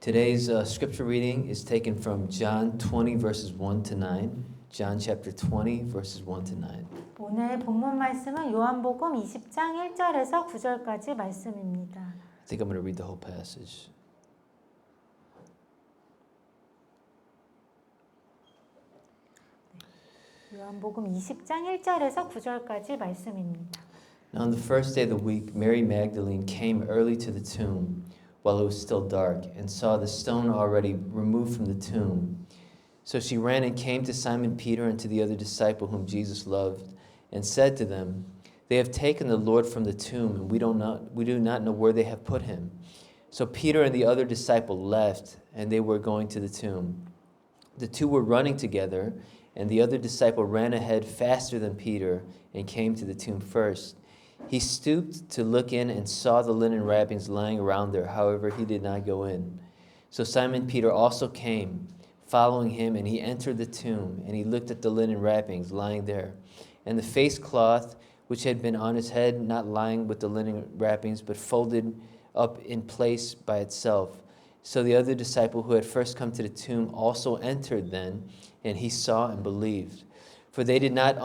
Today's scripture reading is taken from John 20 verses 1 to 9. John chapter 20 verses 1 to 9. 오늘 본문 말씀은 요한복음 20장 1절에서 9절까지 말씀입니다. I think I'm going to read the whole passage. 요한복음 20장 1절에서 9절까지 말씀입니다. Now on the first day of the week, Mary Magdalene came early to the tomb while it was still dark and saw the stone already removed from the tomb. So she ran and came to Simon Peter and to the other disciple whom Jesus loved and said to them, "They have taken the Lord from the tomb and we do not know where they have put him." So Peter and the other disciple left and they were going to the tomb. The two were running together and the other disciple ran ahead faster than Peter and came to the tomb first. He stooped to look in and saw the linen wrappings lying around there. However, he did not go in. So Simon Peter also came, following him, and he entered the tomb, and he looked at the linen wrappings lying there, and the face cloth which had been on his head, not lying with the linen wrappings, but folded up in place by itself. So the other disciple who had first come to the tomb also entered then, and he saw and believed. For they did not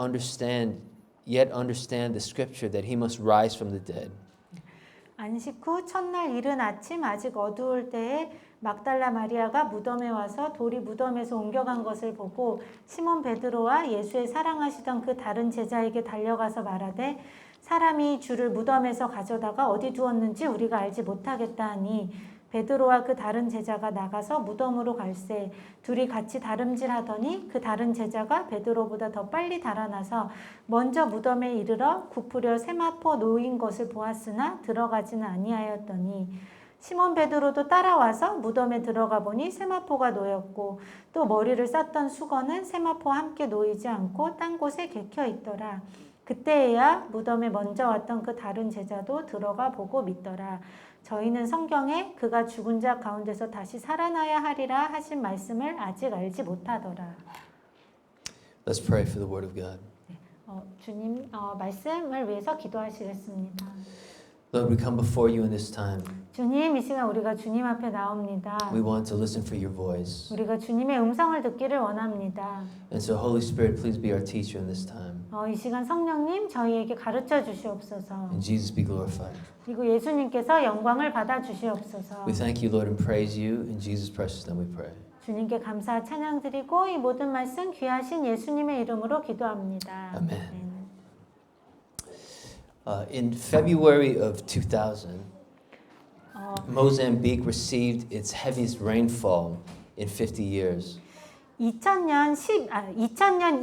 yet understand the scripture that he must rise from the dead. 안식 후 첫날 이른 아침 아직 어두울 때에 막달라 마리아가 무덤에 와서 돌이 무덤에서 옮겨간 것을 보고 시몬 베드로와 예수의 사랑하시던 그 다른 제자에게 달려가서 말하되 사람이 주를 무덤에서 가져다가 어디 두었는지 우리가 알지 못하겠다 하니 베드로와 그 다른 제자가 나가서 무덤으로 갈새 둘이 같이 다름질하더니 그 다른 제자가 베드로보다 더 빨리 달아나서 먼저 무덤에 이르러 굽으려 세마포 놓인 것을 보았으나 들어가지는 아니하였더니 시몬 베드로도 따라와서 무덤에 들어가 보니 세마포가 놓였고 또 머리를 썼던 수건은 세마포와 함께 놓이지 않고 딴 곳에 개켜 있더라. 그때에야 무덤에 먼저 왔던 그 다른 제자도 들어가 보고 믿더라. 저희는 성경에 그가 죽은 자 가운데서 다시 살아나야 하리라 하신 말씀을 아직 알지 못하더라. Let's pray for the word of God. 주님 말씀을 위해서 기도하시겠습니다. Lord, we come before you in this time. 주님, 이 시간 우리가 주님 앞에 나옵니다. We want to listen for your voice. 우리가 주님의 음성을 듣기를 원합니다. And so Holy Spirit, please be our teacher in this time. 이 시간 성령님 저희에게 가르쳐 주시옵소서. And Jesus be glorified. 그리고 예수님께서 영광을 받아 주시옵소서. We thank you, Lord, and praise you. In Jesus' precious name we pray. 주님께 감사 찬양 드리고 이 모든 말씀 귀하신 예수님의 이름으로 기도합니다. 아멘. In February of 2000, Mozambique received its heaviest rainfall in 50 years. 2000년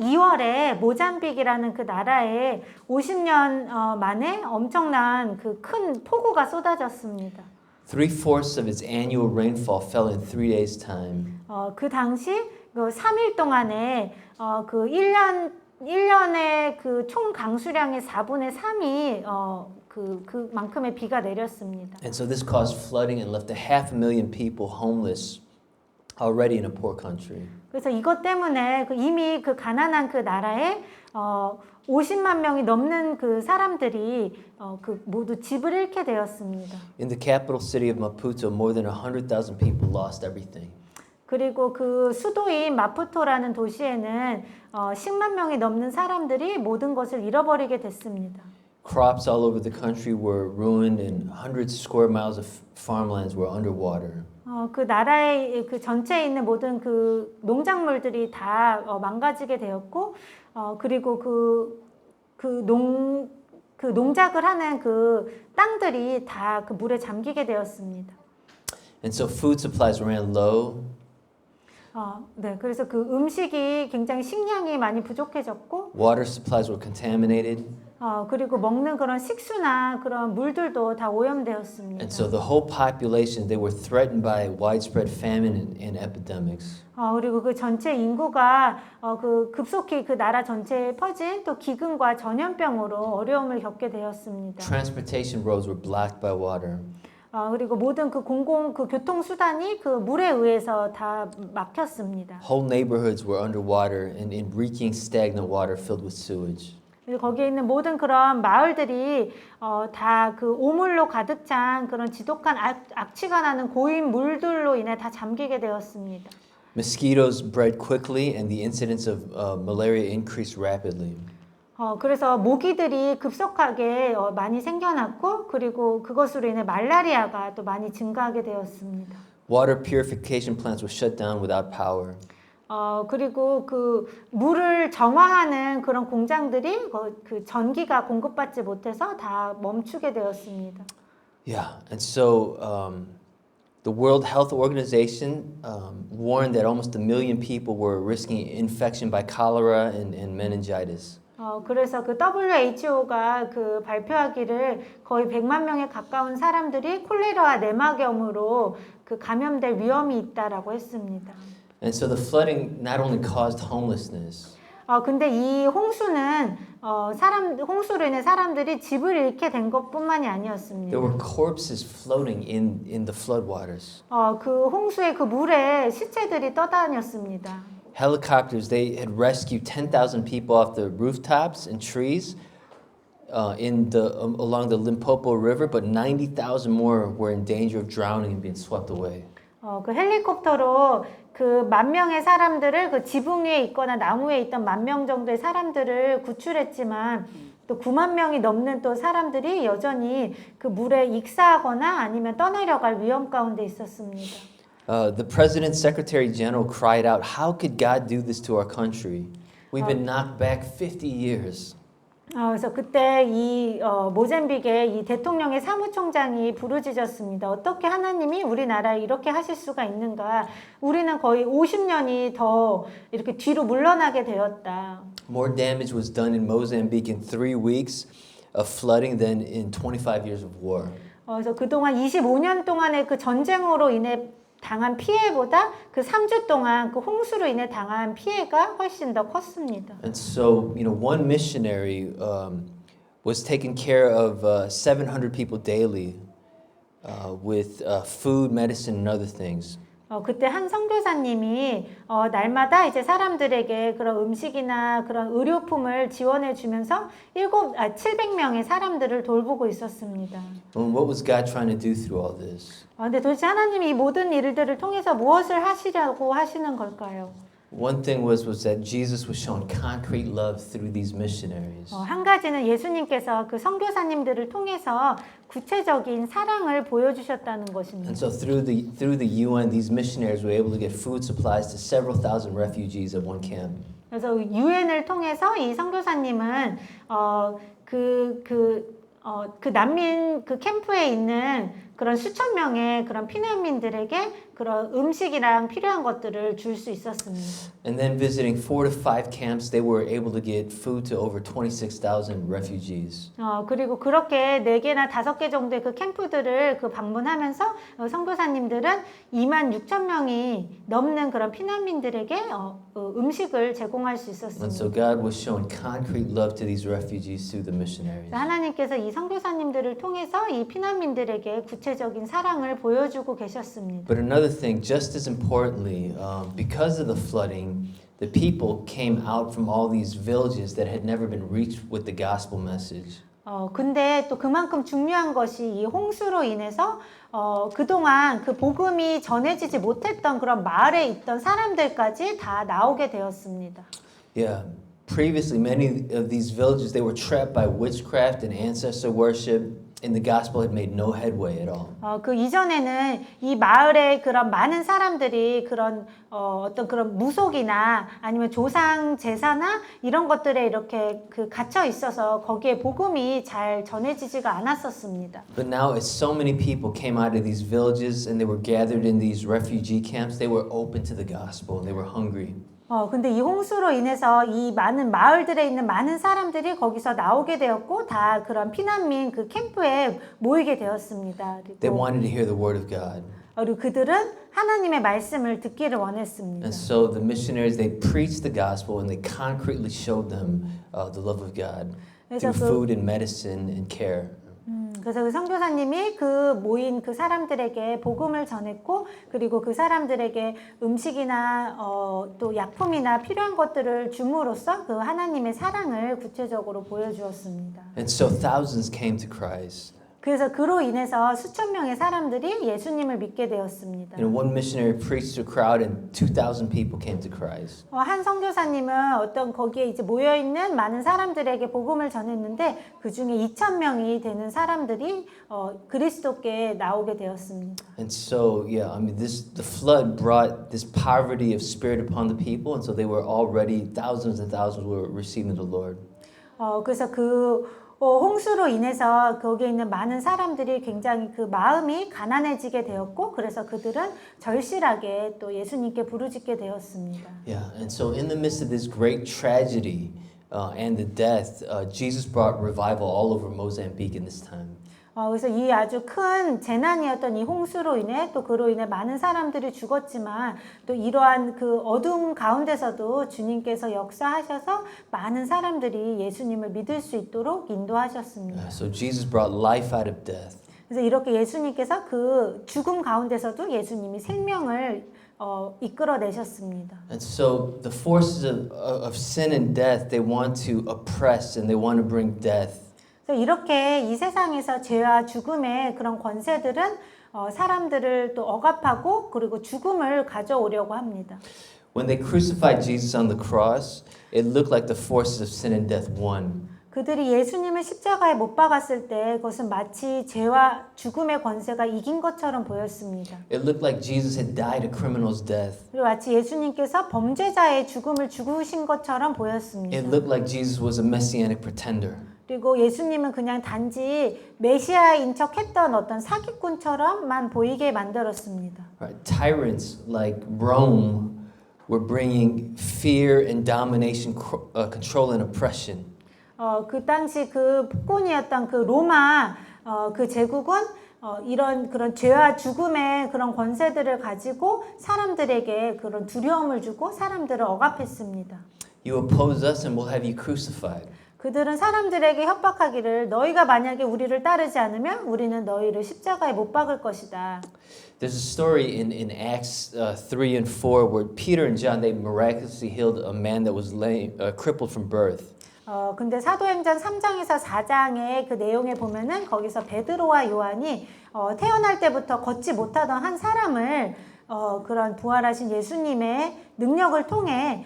2월에 모잠빅이라는 그 나라에 50년 만에 엄청난 그 큰 폭우가 쏟아졌습니다. 3/4 of its annual rainfall fell in 3 days' time. 그 당시 그 3일 동안에 그 1년의 그 총 강수량의 4분의 3이 그만큼의 비가 내렸습니다. And so this caused flooding and left 500,000 people homeless already in a poor country. 그래서 이것 때문에 이미 그 가난한 그 나라에 50만 명이 넘는 그 사람들이 모두 집을 잃게 되었습니다. In the capital city of Maputo, more than 100,000 people lost everything. 그리고 그 수도인 마푸토라는 도시에는 10만 명이 넘는 사람들이 모든 것을 잃어버리게 됐습니다. Crops all over the country were ruined and hundreds of square miles of farmlands were underwater. 그 나라의 그 전체에 있는 모든 그 농작물들이 다 망가지게 되었고, 그리고 그 농작을 하는 그 땅들이 다 그 물에 잠기게 되었습니다. And so food supplies ran low. 네, 그래서 그 음식이 굉장히 식량이 많이 부족해졌고, Water supplies were contaminated. 그리고 먹는 그런 식수나 그런 물들도 다 오염되었습니다. And so the whole population, they were threatened by widespread famine and epidemics. 그리고 그 전체 인구가 그 급속히 그 나라 전체에 퍼진 또 기근과 전염병으로 어려움을 겪게 되었습니다. Transportation roads were blocked by water. 그리고 모든 그 교통 수단이 그 물에 의해서 다 막혔습니다. Whole neighborhoods were underwater and in reeking stagnant water filled with sewage. 거기에 있는 모든 그런 마을들이 다 그 오물로 가득 찬 그런 지독한 악취가 나는 고인 물들로 인해 다 잠기게 되었습니다. Mosquitoes bred quickly, and the incidence of malaria increased rapidly. 그래서 모기들이 급속하게 많이 생겨났고 그리고 그것으로 인해 말라리아가 또 많이 증가하게 되었습니다. Water purification plants were shut down without power. 그리고 그 물을 정화하는 그런 공장들이 그 전기가 공급받지 못해서 다 멈추게 되었습니다. Yeah, and so the World Health Organization warned that almost 1 million people were risking infection by cholera and meningitis. 그래서 그 WHO가 그 발표하기를 거의 100만 명에 가까운 사람들이 콜레라와 내막염으로 그 감염될 위험이 있다라고 했습니다. And so the flooding not only caused homelessness, 근데 이 홍수는 홍수로 인해 사람들이 집을 잃게 된 것뿐만이 아니었습니다. there were corpses floating in the floodwaters. 그 홍수의 그 물에 시체들이 떠다녔습니다. Helicopters, they had rescued 10,000 people off the rooftops and trees along the Limpopo River, but 90,000 more were in danger of drowning and being swept away. 그 헬리콥터로 그 10,000명의 사람들을 그 지붕 위에 있거나 나무 위에 있던 10,000명 정도의 사람들을 구출했지만 또 9만 명이 넘는 또 사람들이 여전히 그 물에 익사하거나 아니면 떠내려갈 위험 가운데 있었습니다. The President's Secretary General cried out, "How could God do this to our country? We've been knocked back 50 years." 그래서 그때 이 모잠빅의 이 대통령의 사무총장이 부르짖었습니다. 어떻게 하나님이 우리나라에 이렇게 하실 수가 있는가? 우리는 거의 50년이 더 이렇게 뒤로 물러나게 되었다. More damage was done in Mozambique in 3 weeks of flooding than in 25 years of war. 그래서 그동안 25년 동안의 그 전쟁으로 인해 당한 피해보다 그 3주 동안 그 홍수로 인해 당한 피해가 훨씬 더 컸습니다. And so, one missionary was taking care of 700 people daily with food, medicine, and other things. 그때 한 선교사님이 날마다 이제 사람들에게 그런 음식이나 그런 의료품을 지원해 주면서 700명의 사람들을 돌보고 있었습니다. And what was God trying to do through all this? 근데 도대체 하나님이 이 모든 일들을 통해서 무엇을 하시려고 하시는 걸까요? One thing was that Jesus was showing concrete love through these missionaries. 한 가지는 예수님께서 그 선교사님들을 통해서 구체적인 사랑을 보여주셨다는 것입니다. And so through the UN, these missionaries were able to get food supplies to several thousand refugees at one camp. 그래서 유엔을 통해서 이 선교사님은 그 난민 그 캠프에 있는 그런 수천 명의 그런 피난민들에게 그런 음식이랑 필요한 것들을 줄 수 있었습니다. And then visiting 4 to 5 camps, they were able to get food to over 26,000 refugees. 그리고 그렇게 4개나 5개 정도의 그 캠프들을 그 방문하면서 선교사님들은 26,000명이 넘는 그런 피난민들에게 음식을 제공할 수 있었습니다. And so God was showing concrete love to these refugees through the missionaries. 하나님께서 이 선교사님들을 통해서 이 피난민들에게 구체적인 사랑을 보여주고 계셨습니다. But another thing, just as importantly, because of the flooding, the people came out from all these villages that had never been reached with the gospel message. 근데 또 그만큼 중요한 것이 이 홍수로 인해서 그동안 그 복음이 전해지지 못했던 그런 마을에 있던 사람들까지 다 나오게 되었습니다. Yeah. Previously, many of these villages, they were trapped by witchcraft and ancestor worship, and the gospel had made no headway at all. 그 이전에는 이 마을에 그런 많은 사람들이 그런 어떤 그런 무속이나 아니면 조상 제사나 이런 것들에 이렇게 그 갇혀 있어서 거기에 복음이 잘 전해지지가 않았었습니다. But now, as so many people came out of these villages and they were gathered in these refugee camps, they were open to the gospel and they were hungry. 근데 이 홍수로 인해서 이 많은 마을들에 있는 많은 사람들이 거기서 나오게 되었고 다 그런 피난민 그 캠프에 모이게 되었습니다. They wanted to hear the word of God. 그리고 그들은 하나님의 말씀을 듣기를 원했습니다. And so the missionaries, they preached the gospel and they concretely showed them the love of God through food and medicine and care. 그래서 그 선교사님이 그 모인 그 사람들에게 복음을 전했고 그리고 그 사람들에게 음식이나 또 약품이나 필요한 것들을 줌으로써 그 하나님의 사랑을 구체적으로 보여주었습니다. And so thousands came to Christ. 그래서 그로 인해서 수천 명의 사람들이 예수님을 믿게 되었습니다. And one missionary preached to a crowd, and 2,000 people came to Christ. 한 선교사님은 어떤 거기에 이제 모여 있는 많은 사람들에게 복음을 전했는데 그 중에 2,000명이 되는 사람들이 그리스도께 나오게 되었습니다. And so, yeah, I mean, the flood brought this poverty of spirit upon the people, and so they were already thousands and thousands were receiving the Lord. 그래서 그 홍수로 인해서 거기에 있는 많은 사람들이 굉장히 그 마음이 가난해지게 되었고 그래서 그들은 절실하게 또 예수님께 부르짖게 되었습니다. Yeah, and so in the midst of this great tragedy and the death, Jesus brought revival all over Mozambique in this time. 그래서 이 아주 큰 재난이었던 이 홍수로 인해 또 그로 인해 많은 사람들이 죽었지만 또 이러한 그 어둠 가운데서도 주님께서 역사하셔서 많은 사람들이 예수님을 믿을 수 있도록 인도하셨습니다. So Jesus brought life out of death. 그래서 이렇게 예수님께서 그 죽음 가운데서도 예수님이 생명을 이끌어내셨습니다. And so the forces of sin and death, they want to oppress and they want to bring death. 그래서 이렇게 이 세상에서 죄와 죽음의 그런 권세들은 사람들을 또 억압하고 그리고 죽음을 가져오려고 합니다. When they crucified Jesus on the cross, it looked like the forces of sin and death won. 그들이 예수님을 십자가에 못 박았을 때 그것은 마치 죄와 죽음의 권세가 이긴 것처럼 보였습니다. It looked like Jesus had died a criminal's death. 그리고 마치 예수님께서 범죄자의 죽음을 죽으신 것처럼 보였습니다. It looked like Jesus was a messianic pretender. 그리고 예수님은 그냥 단지 메시아인 척했던 어떤 사기꾼처럼만 보이게 만들었습니다. Right? Tyrants like Rome were bringing fear and domination, control and oppression. 그 당시 그 폭군이었던 그 로마 그 제국은 이런 그런 죄와 죽음의 그런 권세들을 가지고 사람들에게 그런 두려움을 주고 사람들을 억압했습니다. You oppose us and we'll have you crucified. 그들은 사람들에게 협박하기를 너희가 만약에 우리를 따르지 않으면 우리는 너희를 십자가에 못 박을 것이다. There's a story in Acts 3 and 4 where Peter and John, they miraculously healed a man that was lame, crippled from birth. 근데 사도행전 3장에서 4장의 그 내용에 보면은 거기서 베드로와 요한이 태어날 때부터 걷지 못하던 한 사람을 그런 부활하신 예수님의 능력을 통해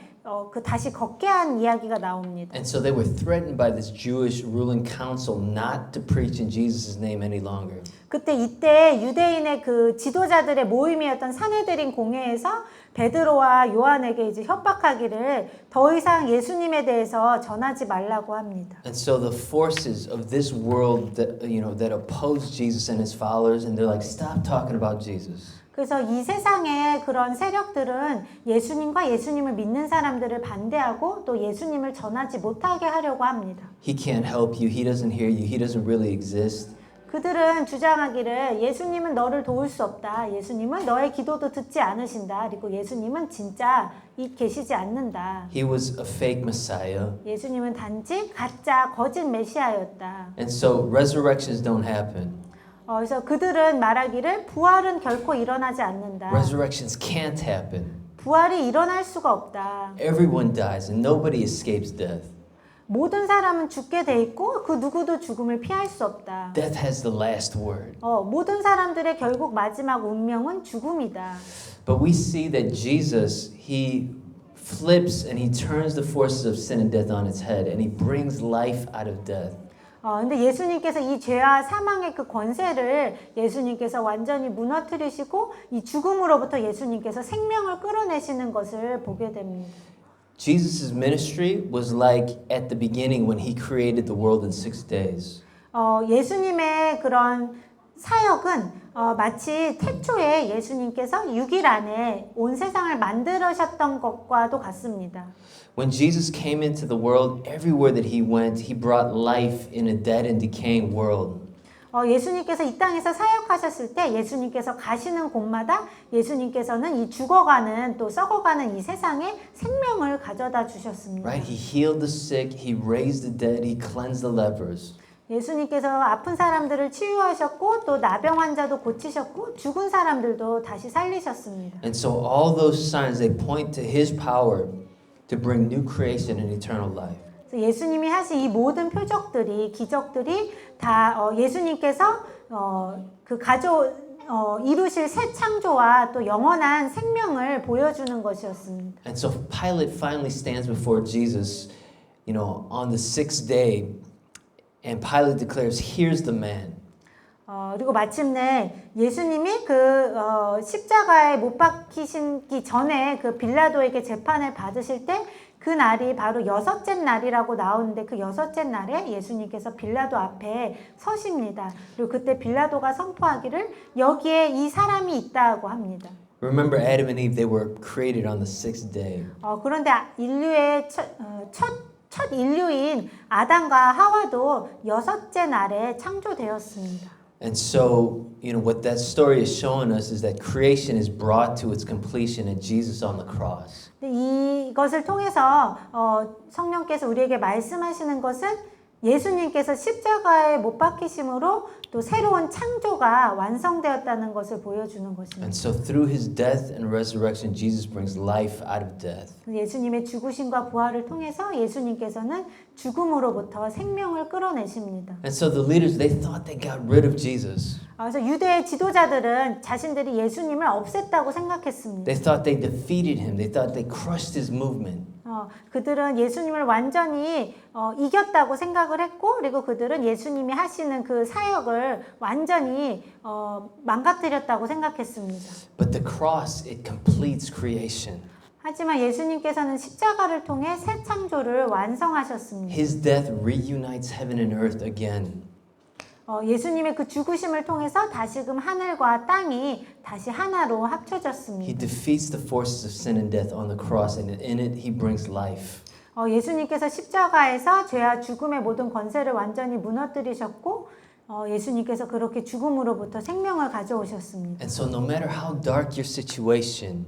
그 다시 걷게 한 이야기가 나옵니다. And so they were threatened by this Jewish ruling council not to preach in Jesus' name any longer. 이때 유대인의 그 지도자들의 모임이었던 산헤드린 공회에서 베드로와 요한에게 이제 협박하기를 더 이상 예수님에 대해서 전하지 말라고 합니다. And so the forces of this world that that oppose Jesus and his followers, and they're like, stop talking about Jesus. 그래서 이 세상의 그런 세력들은 예수님과 예수님을 믿는 사람들을 반대하고 또 예수님을 전하지 못하게 하려고 합니다. He can't help you. He doesn't hear you. He doesn't really exist. 그들은 주장하기를 예수님은 너를 도울 수 없다. 예수님은 너의 기도도 듣지 않으신다. 그리고 예수님은 진짜 계시지 않는다. He was a fake Messiah. 예수님은 단지 가짜 거짓 메시아였다. And so resurrections don't happen. 그래서 그들은 말하기를 부활은 결코 일어나지 않는다. Resurrections can't happen. 부활이 일어날 수가 없다. Everyone dies and nobody escapes death. 모든 사람은 죽게 돼 있고 그 누구도 죽음을 피할 수 없다. Death has the last word. 모든 사람들의 결국 마지막 운명은 죽음이다. But we see that Jesus, he flips and he turns the forces of sin and death on its head and he brings life out of death. 근데 예수님께서 이 죄와 사망의 그 권세를 예수님께서 완전히 무너뜨리시고 이 죽음으로부터 예수님께서 생명을 끌어내시는 것을 보게 됩니다. Jesus' ministry was like at the beginning when he created the world in 6 days. 예수님의 그런 사역은 마치 태초에 예수님께서 6일 안에 온 세상을 만들으셨던 것과도 같습니다. When Jesus came into the world, everywhere that he went, he brought life in a dead and decaying world. 예수님께서 이 땅에서 사역하셨을 때 예수님께서 가시는 곳마다 예수님께서는 이 죽어가는 또 썩어가는 이 세상에 생명을 가져다 주셨습니다. Right? He healed the sick, he raised the dead, he cleansed the lepers. 예수님께서 아픈 사람들을 치유하셨고 또 나병 환자도 고치셨고 죽은 사람들도 다시 살리셨습니다. And so all those signs, they point to his power to bring new creation and eternal life. 그래서 예수님이 하신 이 모든 표적들이 기적들이 다 예수님께서 이루실 새 창조와 또 영원한 생명을 보여주는 것이었습니다. And so Pilate finally stands before Jesus, on the sixth day, and Pilate declares, "Here's the man." 그리고 마침내 예수님이 십자가에 못 박히시기 전에 그 빌라도에게 재판을 받으실 때 그 날이 바로 여섯째 날이라고 나오는데 그 여섯째 날에 예수님께서 빌라도 앞에 서십니다. 그리고 그때 빌라도가 선포하기를 여기에 이 사람이 있다고 합니다. Remember, Adam and Eve, they were created on the sixth day. 그런데 인류의 첫 인류인 아담과 하와도 여섯째 날에 창조되었습니다. And so, what that story is showing us is that creation is brought to its completion in Jesus on the cross. 이것을 통해서 성령께서 우리에게 말씀하시는 것은 예수님께서 십자가에 못 박히심으로 또 새로운 창조가 완성되었다는 것을 보여주는 것입니다. And so through his death and resurrection, Jesus brings life out of death. 예수님의 죽으심과 부활을 통해서 예수님께서는 죽음으로부터 생명을 끌어내십니다. And so the leaders, they thought they got rid of Jesus. 그래서 유대 지도자들은 자신들이 예수님을 없앴다고 생각했습니다. They thought they defeated him. They thought they crushed his movement. 그들은 예수님을 완전히 이겼다고 생각을 했고 그리고 그들은 예수님이 하시는 그 사역을 완전히 망가뜨렸다고 생각했습니다. But the cross, it completes creation. 하지만 예수님께서는 십자가를 통해 새 창조를 완성하셨습니다. His death reunites heaven and earth again. 예수님의 그 죽으심을 통해서 다시금 하늘과 땅이 다시 하나로 He 합쳐졌습니다. defeats the forces of sin and death on the cross, and in it, he brings life. 예수님께서 십자가에서 죄와 죽음의 모든 권세를 완전히 무너뜨리셨고 예수님께서 그렇게 죽음으로부터 생명을 가져오셨습니다. And so no matter how dark your situation,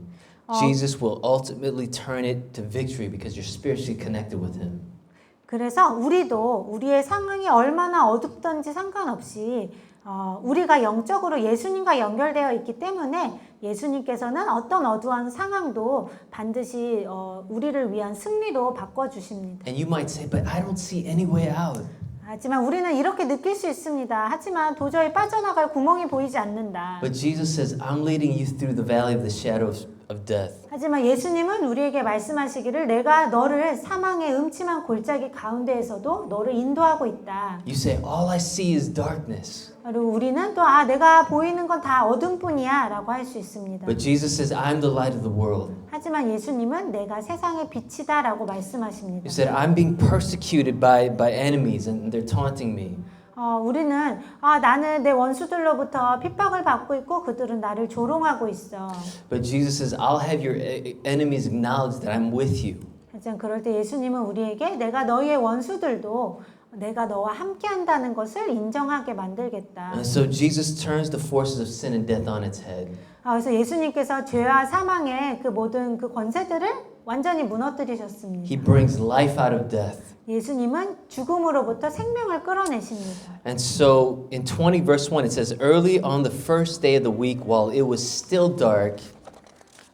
Jesus will ultimately turn it to victory because you're spiritually connected with him. 그래서 우리의 상황이 얼마나 어둡든지 상관없이 우리가 영적으로 예수님과 연결되어 있기 때문에 예수님께서는 어떤 어두운 상황도 반드시 우리를 위한 승리로 바꿔주십니다. And you might say, but I don't see any way out. 하지만 우리는 이렇게 느낄 수 있습니다. 하지만 도저히 빠져나갈 구멍이 보이지 않는다. But Jesus says, I'm leading you through the valley of the shadow of death. 하지만 예수님은 우리에게 말씀하시기를 내가 너를 사망의 음침한 골짜기 가운데에서도 너를 인도하고 있다. You say, all I see is darkness. 그리고 우리는 또 내가 보이는 건 다 어둠뿐이야 라고 할 수 있습니다. But Jesus says, I'm the light of the world. 하지만 예수님은 내가 세상의 빛이다 라고 말씀하십니다. You said, I'm being persecuted by enemies and they're taunting me. 우리는 나는 내 원수들로부터 핍박을 받고 있고 그들은 나를 조롱하고 있어. But Jesus says, I'll have your enemies acknowledge that I'm with you. 하지만 그럴 때 예수님은 우리에게 내가 너희의 원수들도 내가 너와 함께 한다는 것을 인정하게 만들겠다. And so Jesus turns the forces of sin and death on its head. 그래서 예수님께서 죄와 사망의 그 모든 그 권세들을 완전히 무너뜨리셨습니다. He brings life out of death. 예수님은 죽음으로부터 생명을 끌어내십니다. And so in 20 verse 1 it says, early on the first day of the week while it was still dark,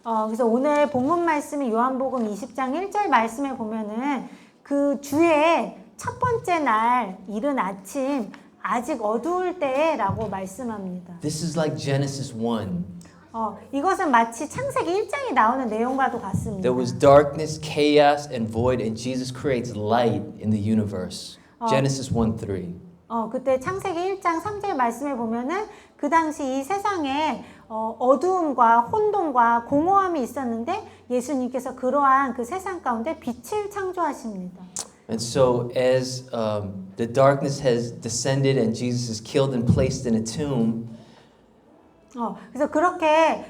그래서 오늘 본문 말씀이 요한복음 20장 1절 말씀에 보면은 그 주의 첫 번째 날 이른 아침 아직 어두울 때라고 말씀합니다. this is like Genesis 1. 이것은 마치 창세기 1장에 나오는 내용과도 같습니다. There was darkness, chaos, and void, and Jesus creates light in the universe. Genesis 1:3. 그때 창세기 1장 3절 말씀에 보면은 그 당시 이 세상에 어두움과 혼돈과 공허함이 있었는데 예수님께서 그러한 그 세상 가운데 빛을 창조하십니다. And so as the darkness has descended and Jesus is killed and placed in a tomb, 그래서 그렇게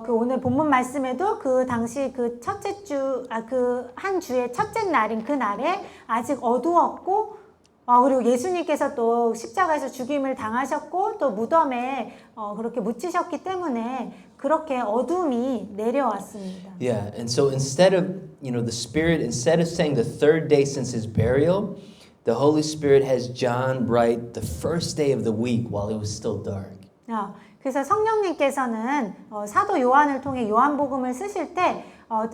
그 오늘 본문 말씀에도 그 당시 그 첫째 주 그 한 주의 첫째 날인 그 날에 아직 어두웠고 그리고 예수님께서 또 십자가에서 죽임을 당하셨고 또 무덤에 그렇게 묻히셨기 때문에 그렇게 어둠이 내려왔습니다. yeah, and so instead of, the Spirit, instead of saying the third day since his burial, The Holy Spirit has John write the first day of the week while it was still dark. 그래서 성령님께서는 사도 요한을 통해 요한복음을 쓰실 때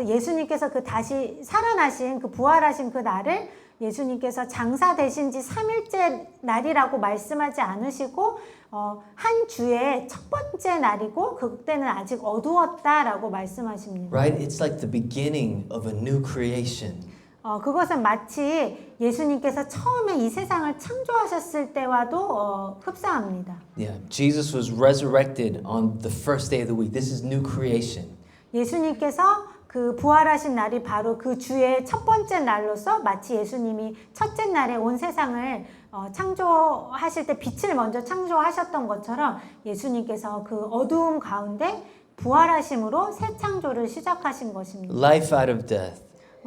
예수님께서 그 다시 살아나신 그 부활하신 그 날을 예수님께서 장사되신 지 3일째 날이라고 말씀하지 않으시고 한 주의 첫 번째 날이고 그때는 아직 어두웠다라고 말씀하십니다. Right? It's like the beginning of a new creation. 그것은 마치 예수님께서 처음에 이 세상을 창조하셨을 때와도 흡사합니다. Yeah, Jesus was resurrected on the first day of the week. This is new creation. 예수님께서 그 부활하신 날이 바로 그 주의 첫 번째 날로서 마치 예수님이 첫째 날에 온 세상을 창조하실 때 빛을 먼저 창조하셨던 것처럼 예수님께서 그 어두움 가운데 부활하심으로 새 창조를 시작하신 것입니다. Life out of death.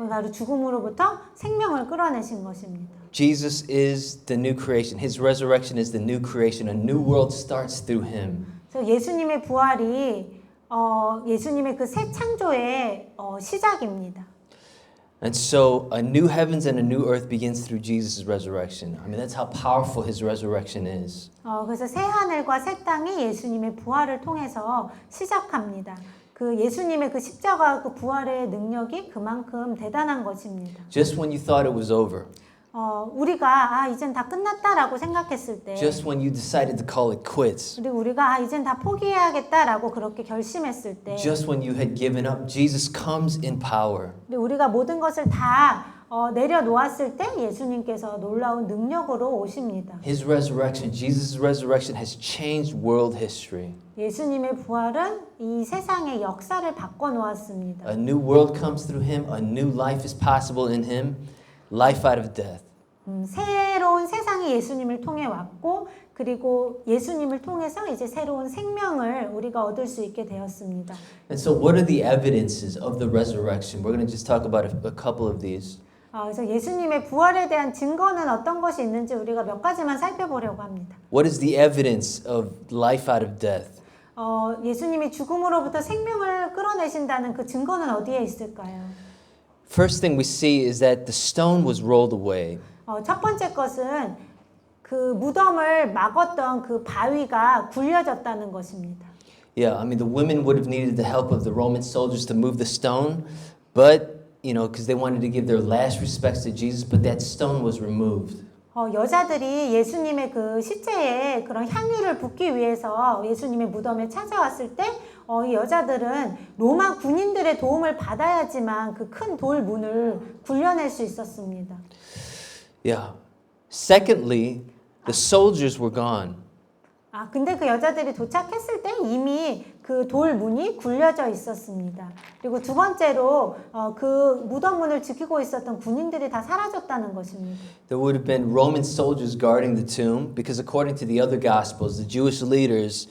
바로 죽음으로부터 생명을 끌어내신 것입니다. Jesus is the new creation. His resurrection is the new creation. A new world starts through him. 그래서 예수님의 부활이 예수님의 그 새 창조의 시작입니다. And so a new heavens and a new earth begins through Jesus' resurrection. I mean, that's how powerful his resurrection is. 그래서 새 하늘과 새 땅이 예수님의 부활을 통해서 시작합니다. 그 예수님의 그 십자가 그 부활의 능력이 그만큼 대단한 것입니다. Just when you thought it was over. 우리가 이젠 다 끝났다라고 생각했을 때 Just when you decided to call it quits. 그리고 우리가 이젠 다 포기해야겠다라고 그렇게 결심했을 때 Just when you had given up, Jesus comes in power. 우리가 모든 것을 다 내려놓았을 때 예수님께서 놀라운 능력으로 오십니다. His resurrection, Jesus' resurrection has changed world history. 예수님의 부활은 이 세상의 역사를 바꿔놓았습니다. A new world comes through him. A new life is possible in him. Life out of death. 새로운 세상이 예수님을 통해 왔고 그리고 예수님을 통해서 이제 새로운 생명을 우리가 얻을 수 있게 되었습니다. And so what are the evidences of the resurrection? We're going to just talk about a couple of these. 그래서 예수님의 부활에 대한 증거는 어떤 것이 있는지 우리가 몇 가지만 살펴보려고 합니다. What is the evidence of life out of death? 예수님이 죽음으로부터 생명을 끌어내신다는 그 증거는 어디에 있을까요? First thing we see is that the stone was rolled away. 첫 번째 것은 그 무덤을 막았던 그 바위가 굴려졌다는 것입니다. Yeah, I mean the women would have needed the help of the Roman soldiers to move the stone, but because they wanted to give their last respects to Jesus, but that stone was removed. 여자들이 예수님의 그 시체에 그런 향유를 붓기 위해서 예수님의 무덤에 찾아왔을 때 이 여자들은 로마 군인들의 도움을 받아야지만 그 큰 돌 문을 굴려낼 수 있었습니다. Yeah. Secondly, the soldiers were gone. 근데 그 여자들이 도착했을 때 이미 그 돌 문이 굴려져 있었습니다. 그리고 두 번째로 그 무덤 문을 지키고 있었던 군인들이 다 사라졌다는 것입니다. There would have been Roman soldiers guarding the tomb because according to the other gospels, the Jewish leaders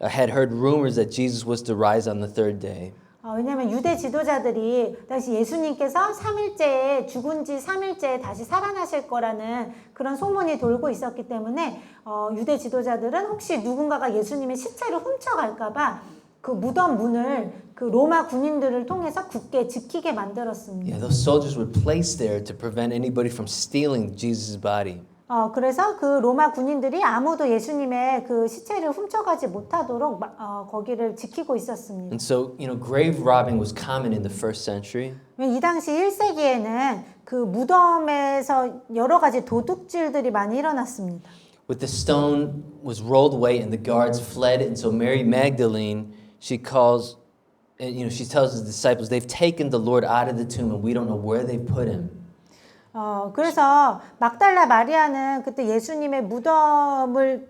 had heard rumors that Jesus was to rise on the third day. 왜냐하면 유대 지도자들이 당시 예수님께서 3일째에 죽은 지 3일째에 다시 살아나실 거라는 그런 소문이 돌고 있었기 때문에 유대 지도자들은 혹시 누군가가 예수님의 시체를 훔쳐갈까 봐 그 무덤 문을 그 로마 군인들을 통해서 굳게 지키게 만들었습니다. Yeah, those soldiers were placed there to prevent anybody from stealing Jesus' body. 그래서 그 로마 군인들이 아무도 예수님의 그 시체를 훔쳐가지 못하도록 거기를 지키고 있었습니다. And so, grave robbing was common in the first century. 이 당시 1세기에는 그 무덤에서 여러 가지 도둑질들이 많이 일어났습니다. With the stone was rolled away and the guards fled, and so Mary Magdalene, she calls, and she tells the disciples, they've taken the Lord out of the tomb and we don't know where they put him. 그래서 막달라 마리아는 그때 예수님의 무덤을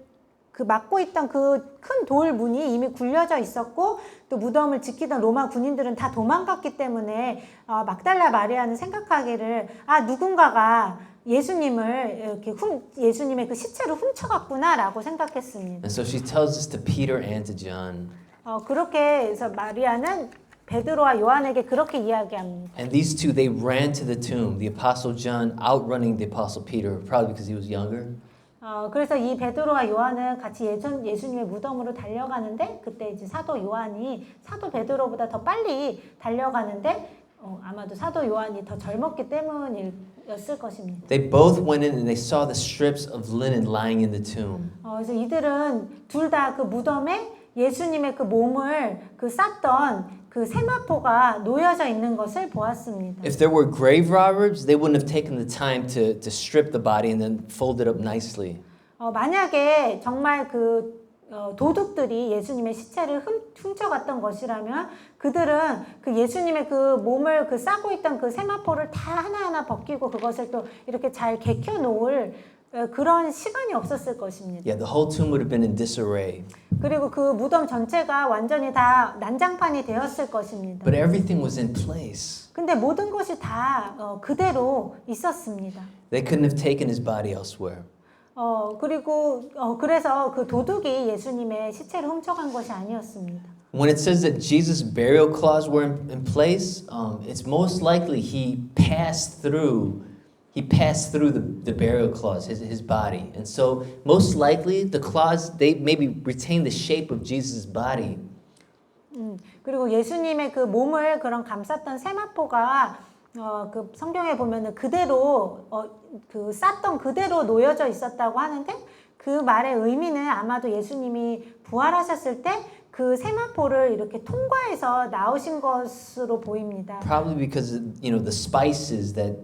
그 막고 있던 그 큰 돌 문이 이미 굴려져 있었고 또 무덤을 지키던 로마 군인들은 다 도망갔기 때문에 막달라 마리아는 생각하기를 누군가가 예수님을 이렇게 예수님의 그 시체를 훔쳐갔구나라고 생각했습니다. And so she tells this to Peter and to John. 그렇게 해서 마리아는 베드로와 요한에게 그렇게 이야기합니다. And these two, they ran to the tomb. The apostle John outrunning the apostle Peter, probably because he was younger. 그래서 이 베드로와 요한은 같이 예수님의 무덤으로 달려가는데 그때 이제 사도 요한이 사도 베드로보다 더 빨리 달려가는데 아마도 사도 요한이 더 젊었기 때문이었을 것입니다. They both went in and they saw the strips of linen lying in the tomb. 그래서 이들은 둘 다 그 무덤에 예수님의 그 몸을 그 쌌던 그 세마포가 놓여져 있는 것을 보았습니다. If there were grave robbers, they wouldn't have taken the time to strip the body and then fold it up nicely. 만약에 정말 그 도둑들이 예수님의 시체를 훔쳐갔던 것이라면 그들은 그 예수님의 그 몸을 그 싸고 있던 그 세마포를 다 하나하나 벗기고 그것을 또 이렇게 잘 개켜 놓을 그런 시간이 없었을 것입니다. Yeah, the whole tomb would have been in disarray. 그리고 그 무덤 전체가 완전히 다 난장판이 되었을 것입니다. But everything was in place. 근데 모든 것이 다 그대로 있었습니다. They couldn't have taken his body elsewhere. 그래서 그 도둑이 예수님의 시체를 훔쳐간 것이 아니었습니다. When it says that Jesus' burial cloths were in place, it's most likely he passed through the burial cloths, his body. And so most likely the cloths, they maybe retain the shape of Jesus' body. 그리고 예수님의 그 몸을 그런 감쌌던 세마포가 그 성경에 보면은 그대로 그 쌌던 그대로 놓여져 있었다고 하는데 그 말의 의미는 아마도 예수님이 부활하셨을 때 그 세마포를 이렇게 통과해서 나오신 것으로 보입니다. Probably because the spices that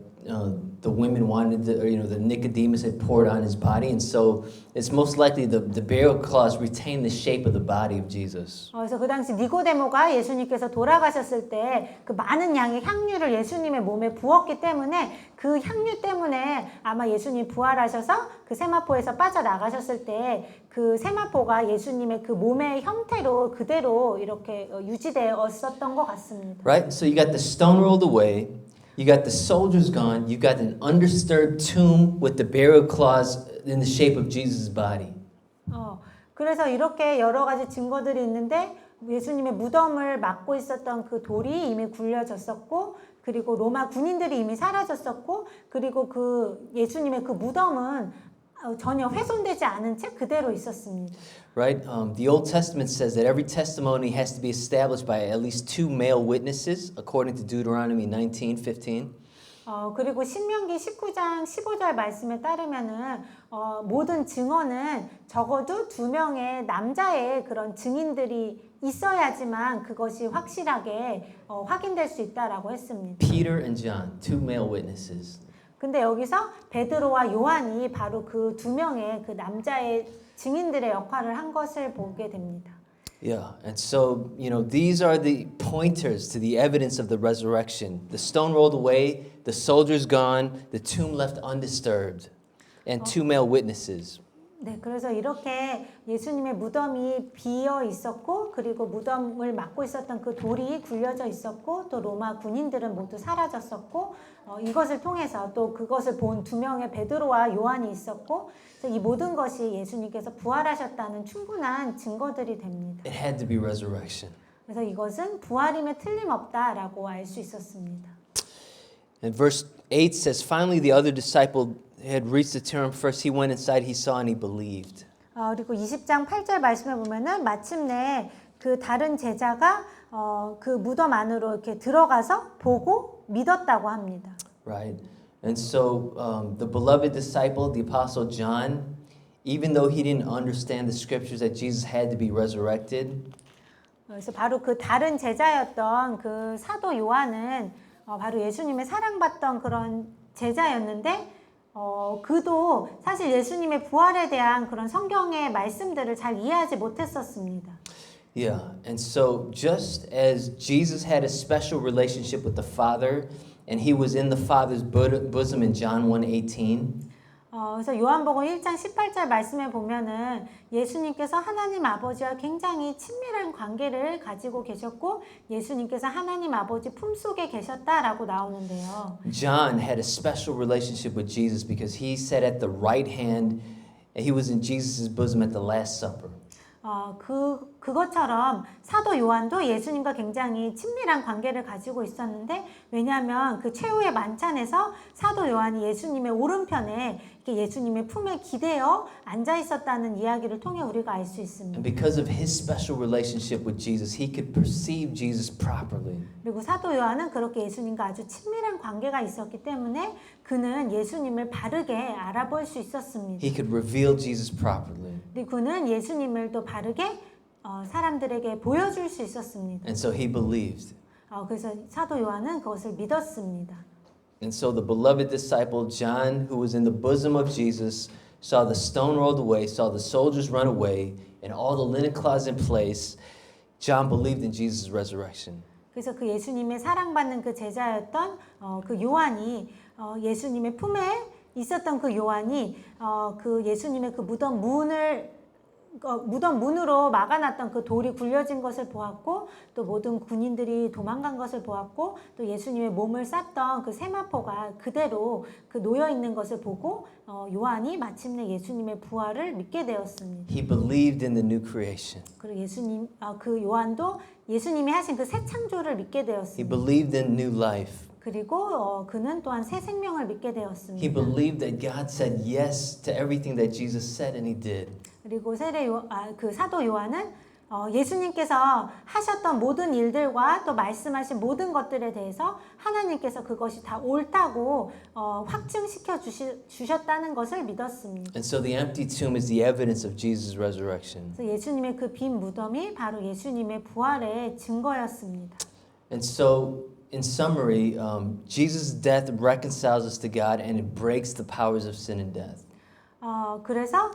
the women wanted, the Nicodemus had poured on his body, and so it's most likely the burial cloths retain the shape of the body of Jesus. 그래서 그 당시 니고데모가 예수님께서 돌아가셨을 때 그 많은 양의 향유를 예수님의 몸에 부었기 때문에 그 향유 때문에 아마 예수님 부활하셔서 그 세마포에서 빠져나가셨을 때 그 세마포가 예수님의 그 몸의 형태로 그대로 이렇게 유지되었었던 것 같습니다. Right? So you got the stone rolled away. You got the soldiers gone. You got an undisturbed tomb with the burial cloths in the shape of Jesus' body. 그래서 이렇게 여러 가지 증거들이 있는데 예수님의 무덤을 막고 있었던 그 돌이 이미 굴려졌었고 그리고 로마 군인들이 이미 사라졌었고 그리고 그 예수님의 그 무덤은 전혀 훼손되지 않은 채 그대로 있었습니다. Right? The Old Testament says that every testimony has to be established by at least 2 male witnesses, according to Deuteronomy 19:15. 그리고 신명기 19장 15절 말씀에 따르면은 모든 증언은 적어도 2명의 남자의 그런 증인들이 있어야지만 그것이 확실하게 확인될 수 있다라고 했습니다. Peter and John, 2 male witnesses. 근데 여기서 베드로와 요한이 바로 그 2명의 그 남자의 증인들의 역할을 한 것을 보게 됩니다. Yeah, and so, these are the pointers to the evidence of the resurrection. The stone rolled away, the soldiers gone, the tomb left undisturbed, and 2 male witnesses. 네, 그래서 이렇게 예수님의 무덤이 비어 있었고 그리고 무덤을 막고 있었던 그 돌이 굴려져 있었고 또 로마 군인들은 모두 사라졌었고 이것을 통해서 또 그것을 본 2명의 베드로와 요한이 있었고 이 모든 것이 예수님께서 부활하셨다는 충분한 증거들이 됩니다. It had to be resurrection. 그래서 이것은 부활임에 틀림없다라고 알 수 있었습니다. And verse 8 says, finally the other disciple had reached the tomb. First he went inside, he saw and he believed. 그리고 20장 8절 말씀에 보면은 마침내 그 다른 제자가 그 무덤 안으로 이렇게 들어가서 보고 믿었다고 합니다. Right. And so the beloved disciple, the apostle John, even though he didn't understand the scriptures that Jesus had to be resurrected, 그래서 바로 그 다른 제자였던 그 사도 요한은 바로 예수님의 사랑받던 그런 제자였는데 그도 사실 예수님의 부활에 대한 그런 성경의 말씀들을 잘 이해하지 못했었습니다. Yeah, and so just as Jesus had a special relationship with the Father, and he was in the Father's bosom in John 1:18. 그래서 요한복음 1장 18절 말씀에 보면은 예수님께서 하나님 아버지와 굉장히 친밀한 관계를 가지고 계셨고 예수님께서 하나님 아버지 품속에 계셨다라고 나오는데요. John had a special relationship with Jesus because he sat at the right hand, and he was in Jesus' bosom at the Last Supper. 그것처럼 사도 요한도 예수님과 굉장히 친밀한 관계를 가지고 있었는데 왜냐하면 그 최후의 만찬에서 사도 요한이 예수님의 오른편에 이렇게 예수님의 품에 기대어 앉아 있었다는 이야기를 통해 우리가 알 수 있습니다. And because of his special relationship with Jesus, he could perceive Jesus properly. 그리고 사도 요한은 그렇게 예수님과 아주 친밀한 관계가 있었기 때문에 그는 예수님을 바르게 알아볼 수 있었습니다. He could reveal Jesus properly. 그리고 그는 예수님을 또 바르게 사람들에게 보여줄 수 있었습니다. And so he believed. 그래서 사도 요한은 그것을 믿었습니다. And so the beloved disciple John, who was in the bosom of Jesus, saw the stone rolled away, saw the soldiers run away, and all the linen cloths in place. John believed in Jesus' resurrection. 그래서 그 예수님의 사랑받는 그 제자였던 그 요한이 예수님의 품에 있었던 그 요한이 그 예수님의 그 무덤 문으로 막아놨던 그 돌이 굴려진 것을 보았고 또 모든 군인들이 도망간 것을 보았고 또 예수님의 몸을 쌌던 그 세마포가 그대로 그 놓여 있는 것을 보고 요한이 마침내 예수님의 부활을 믿게 되었습니다. He believed in the new creation. 그리고 그 요한도 예수님이 하신 그 새 창조를 믿게 He 되었습니다. believed in new life. 그리고 그는 또한 새 생명을 믿게 되었습니다. He believed that God said yes to everything that Jesus said, and he did. 그리고 그 사도 요한은 예수님께서 하셨던 모든 일들과 또 말씀하신 모든 것들에 대해서 하나님께서 그것이 다 옳다고 확증시켜 주셨다는 것을 믿었습니다. And so the empty tomb is the evidence of Jesus' resurrection. 그래서 예수님의 그 빈 무덤이 바로 예수님의 부활의 증거였습니다. And so, in summary, Jesus' death reconciles us to God and it breaks the powers of sin and death. 그래서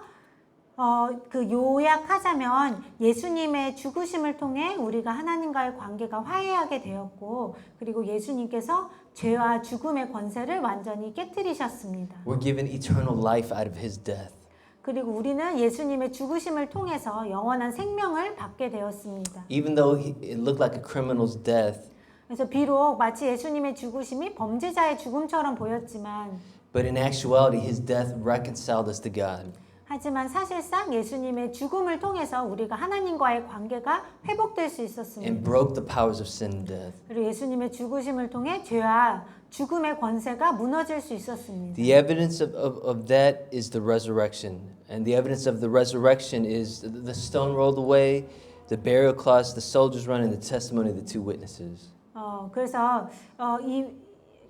그 요약하자면 예수님의 죽으심을 통해 우리가 하나님과의 관계가 화해하게 되었고 그리고 예수님께서 죄와 죽음의 권세를 완전히 깨뜨리셨습니다. We're given eternal life out of his death. 그리고 우리는 예수님의 죽으심을 통해서 영원한 생명을 받게 되었습니다. Even though it looked like a criminal's death, 그래서 비록 마치 예수님의 죽으심이 범죄자의 죽음처럼 보였지만 but in actuality, his death reconciled us to God. 하지만 사실상 예수님의 죽음을 통해서 우리가 하나님과의 관계가 회복될 수 And 있었습니다. broke the powers of sin and death. 그리고 예수님의 죽으심을 통해 죄와 죽음의 권세가 무너질 수 있었습니다. The evidence of that is the resurrection. And the evidence of the resurrection is the stone rolled away, the burial cloths, the soldiers running, the testimony of the two witnesses. 그래서 이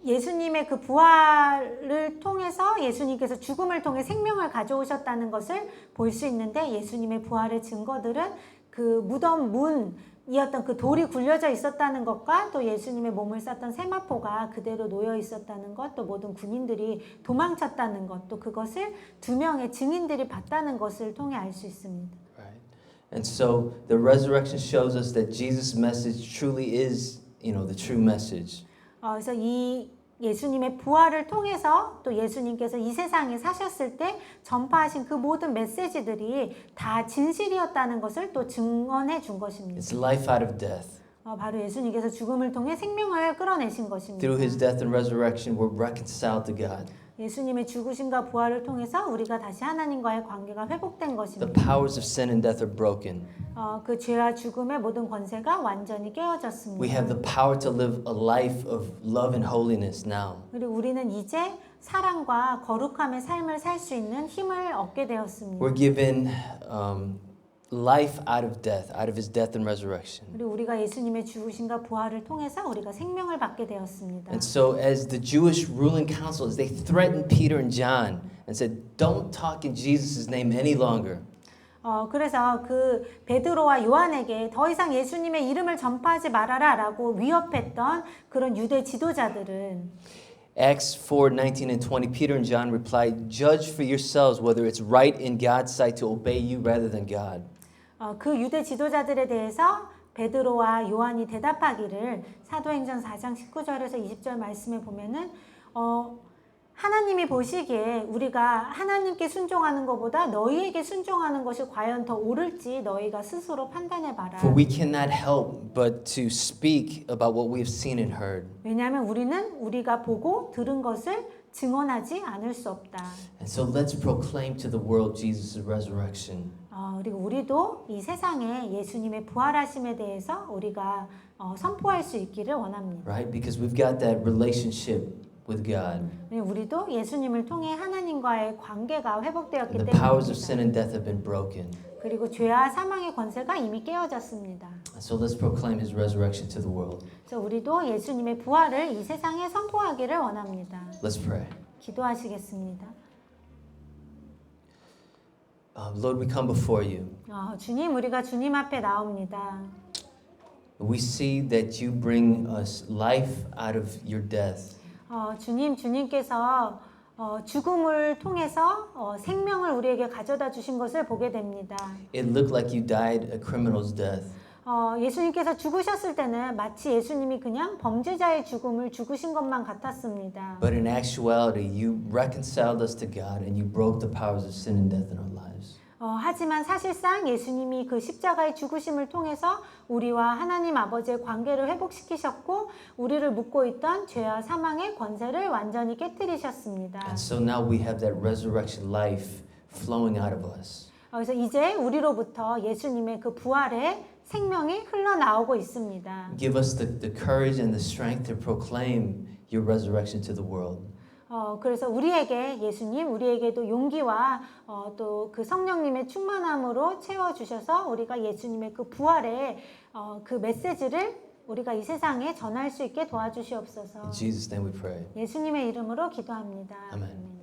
예수님의 그 부활을 통해서 예수님께서 죽음을 통해 생명을 가져오셨다는 것을 볼 수 있는데 예수님의 부활의 증거들은 그 무덤 문이었던 그 돌이 굴려져 있었다는 것과 또 예수님의 몸을 쌌던 세마포가 그대로 놓여 있었다는 것, 또 모든 군인들이 도망쳤다는 것, 또 그것을 2명의 증인들이 봤다는 것을 통해 알 수 있습니다. Right? And so the resurrection shows us that Jesus' message truly is, the true message. 그래서 이 예수님의 부활을 통해서 또 예수님께서 이 세상에 사셨을 때 전파하신 그 모든 메시지들이 다 진실이었다는 것을 또 증언해 준 것입니다. It's life out of death. 바로 예수님께서 죽음을 통해 생명을 끌어내신 것입니다. Through his death and resurrection, we're reconciled to God. 예수님의 죽으심과 부활을 통해서 우리가 다시 하나님과의 관계가 회복된 The 것입니다. powers of sin and death are broken. 그 죄와 죽음의 모든 권세가 완전히 깨어졌습니다. We have the power to live a life of love and holiness now. 그리고 우리는 이제 사랑과 거룩함의 삶을 살 수 있는 힘을 얻게 되었습니다. We're given life out of death, out of his death and resurrection. 그리고 우리가 예수님의 죽으심과 부활을 통해서 우리가 생명을 받게 되었습니다. And so as the Jewish ruling council, as they threatened Peter and John and said, don't talk in Jesus' name any longer. 그래서 그 베드로와 요한에게 더 이상 예수님의 이름을 전파하지 말아라라고 위협했던 그런 유대 지도자들은 Acts 4:19 and 20, Peter and John replied, judge for yourselves whether it's right in God's sight to obey you rather than God. 그 유대 지도자들에 대해서 베드로와 요한이 대답하기를 사도행전 4장 19절에서 20절 말씀에 보면은 하나님이 보시기에 우리가 하나님께 순종하는 것보다 너희에게 순종하는 것이 과연 더 옳을지 너희가 스스로 판단해 봐라. For we cannot help but to speak about what we have seen and heard. 왜냐하면 우리는 우리가 보고 들은 것을 증언하지 않을 수 없다. And so let's proclaim to the world Jesus' resurrection. 그리고 우리도 이 세상에 예수님의 부활하심에 대해서 우리가 선포할 수 있기를 원합니다. Right? Because we've got that relationship with God. 우리도 예수님을 통해 하나님과의 관계가 And 회복되었기 the powers of sin 때문입니다. and death have been broken. 그리고 죄와 사망의 권세가 이미 깨어졌습니다. And so let's proclaim his resurrection to the world. 그래서 우리도 예수님의 부활을 이 세상에 선포하기를 원합니다. Let's pray. 기도하시겠습니다. Lord, we come before you. 주님, 우리가 주님 앞에 나옵니다. We see that you bring us life out of your death. 주님께서 죽음을 통해서 생명을 우리에게 가져다 주신 것을 보게 됩니다. It looked like you died a criminal's death. 예수님께서 죽으셨을 때는 마치 예수님이 그냥 범죄자의 죽음을 죽으신 것만 같았습니다. But in actuality, you reconciled us to God and you broke the powers of sin and death in our lives. 하지만 사실상 예수님이 그 십자가의 죽으심을 통해서 우리와 하나님 아버지의 관계를 회복시키셨고 우리를 묶고 있던 죄와 사망의 권세를 완전히 깨뜨리셨습니다. And so now we have that resurrection life flowing out of us. 그래서 이제 우리로부터 예수님의 그 부활의 생명이 흘러나오고 있습니다. Give us the courage and the strength to proclaim your resurrection to the world. 그래서 우리에게 예수님, 우리에게도 용기와 또 그 성령님의 충만함으로 채워주셔서 우리가 예수님의 그 부활의 그 메시지를 우리가 이 세상에 전할 수 있게 도와주시옵소서. In Jesus' name we pray. 예수님의 이름으로 기도합니다. 아멘.